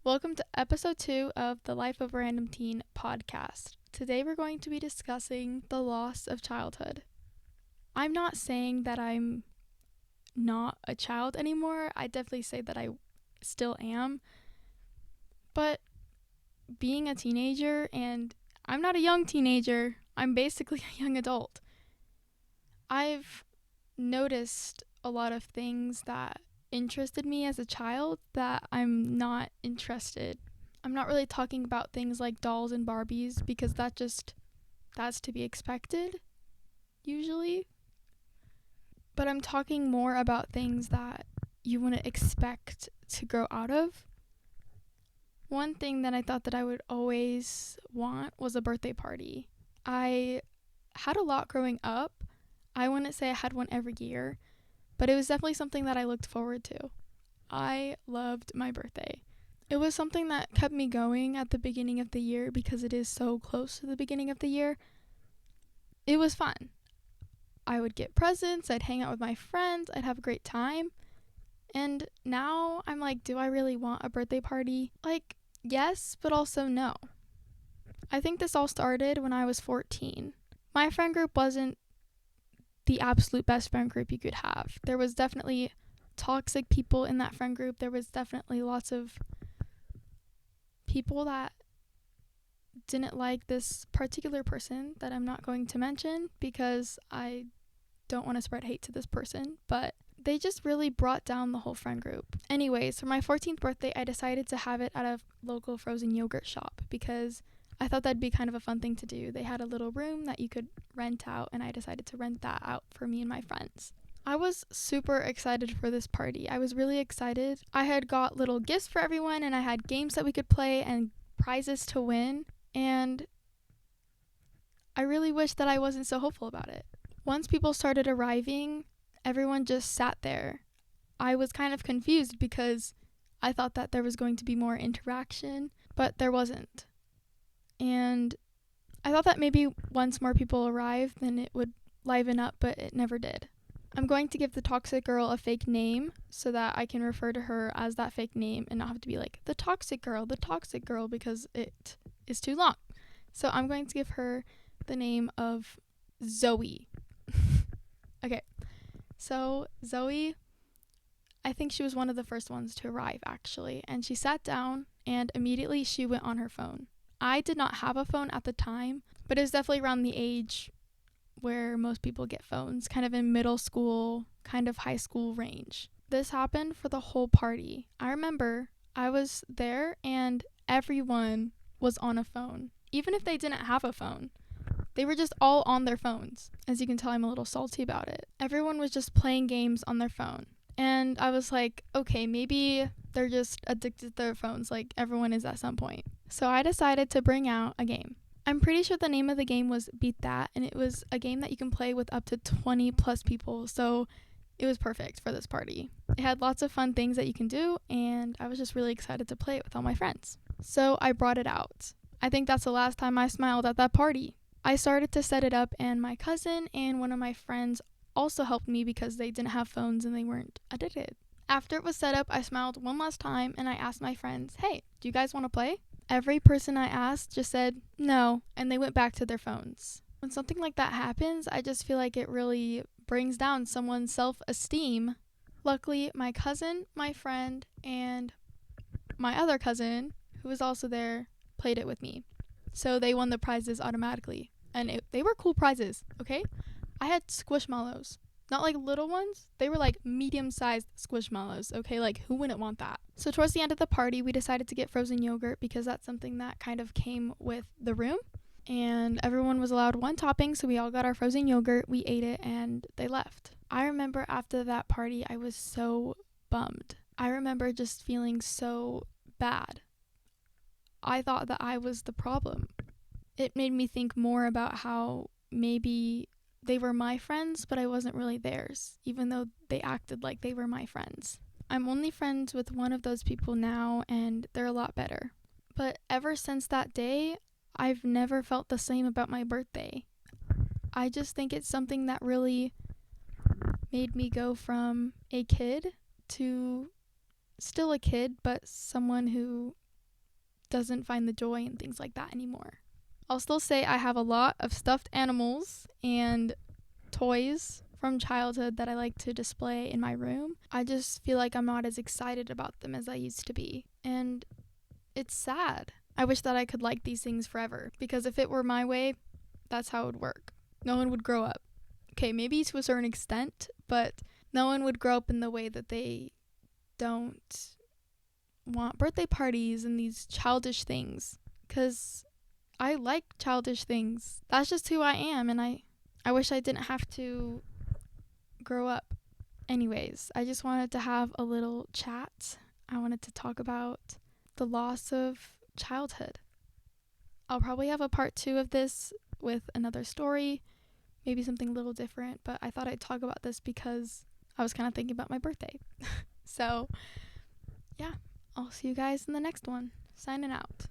Welcome to episode 2 of the Life of a Random Teen podcast. Today we're going to be discussing the loss of childhood. I'm not saying that I'm not a child anymore. I definitely say that I still am. But being a teenager, and I'm not a young teenager, I'm basically a young adult. I've noticed a lot of things that interested me as a child that I'm not interested. I'm not really talking about things like dolls and Barbies because that's to be expected usually. But I'm talking more about things that you wouldn't expect to grow out of. One thing that I thought that I would always want was a birthday party. I had a lot growing up. I wouldn't say I had one every year, but it was definitely something that I looked forward to. I loved my birthday. It was something that kept me going at the beginning of the year because it is so close to the beginning of the year. It was fun. I would get presents, I'd hang out with my friends, I'd have a great time. And now I'm like, do I really want a birthday party? Like, yes, but also no. I think this all started when I was 14. My friend group wasn't the absolute best friend group you could have. There was definitely toxic people in that friend group. There was definitely lots of people that didn't like this particular person that I'm not going to mention because I don't want to spread hate to this person, but they just really brought down the whole friend group. Anyways, for my 14th birthday, I decided to have it at a local frozen yogurt shop because I thought that'd be kind of a fun thing to do. They had a little room that you could rent out, and I decided to rent that out for me and my friends. I was super excited for this party. I was really excited. I had got little gifts for everyone, and I had games that we could play and prizes to win, and I really wish that I wasn't so hopeful about it. Once people started arriving, everyone just sat there. I was kind of confused because I thought that there was going to be more interaction, but there wasn't. And I thought that maybe once more people arrived, then it would liven up, but it never did. I'm going to give the toxic girl a fake name so that I can refer to her as that fake name and not have to be like, the toxic girl, because it is too long. So I'm going to give her the name of Zoe. Okay, so Zoe, I think she was one of the first ones to arrive, actually, and she sat down and immediately she went on her phone. I did not have a phone at the time, but it was definitely around the age where most people get phones, kind of in middle school, kind of high school range. This happened for the whole party. I remember I was there and everyone was on a phone, even if they didn't have a phone. They were just all on their phones. As you can tell, I'm a little salty about it. Everyone was just playing games on their phone. And I was like, okay, maybe they're just addicted to their phones like everyone is at some point. So I decided to bring out a game. I'm pretty sure the name of the game was Beat That, and it was a game that you can play with up to 20 plus people. So it was perfect for this party. It had lots of fun things that you can do, and I was just really excited to play it with all my friends. So I brought it out. I think that's the last time I smiled at that party. I started to set it up, and my cousin and one of my friends also helped me because they didn't have phones and they weren't addicted. After it was set up, I smiled one last time and I asked my friends, hey, do you guys want to play? Every person I asked just said no, and they went back to their phones. When something like that happens, I just feel like it really brings down someone's self-esteem. Luckily, my cousin, my friend, and my other cousin, who was also there, played it with me. So they won the prizes automatically. And they were cool prizes, okay? I had Squishmallows. Not like little ones. They were like medium-sized Squishmallows, okay? Like, who wouldn't want that? So towards the end of the party, we decided to get frozen yogurt because that's something that kind of came with the room. And everyone was allowed one topping, so we all got our frozen yogurt. We ate it, and they left. I remember after that party, I was so bummed. I remember just feeling so bad. I thought that I was the problem. It made me think more about how maybe they were my friends, but I wasn't really theirs, even though they acted like they were my friends. I'm only friends with one of those people now, and they're a lot better. But ever since that day, I've never felt the same about my birthday. I just think it's something that really made me go from a kid to still a kid, but someone who doesn't find the joy in things like that anymore. I'll still say I have a lot of stuffed animals and toys from childhood that I like to display in my room. I just feel like I'm not as excited about them as I used to be. And it's sad. I wish that I could like these things forever, because if it were my way, that's how it would work. No one would grow up. Okay, maybe to a certain extent, but no one would grow up in the way that they don't want birthday parties and these childish things, because I like childish things. That's just who I am, and I wish I didn't have to grow up. Anyways, I just wanted to have a little chat. I wanted to talk about the loss of childhood. I'll probably have a part 2 of this with another story, maybe something a little different, but I thought I'd talk about this because I was kind of thinking about my birthday. So, yeah, I'll see you guys in the next one. Signing out.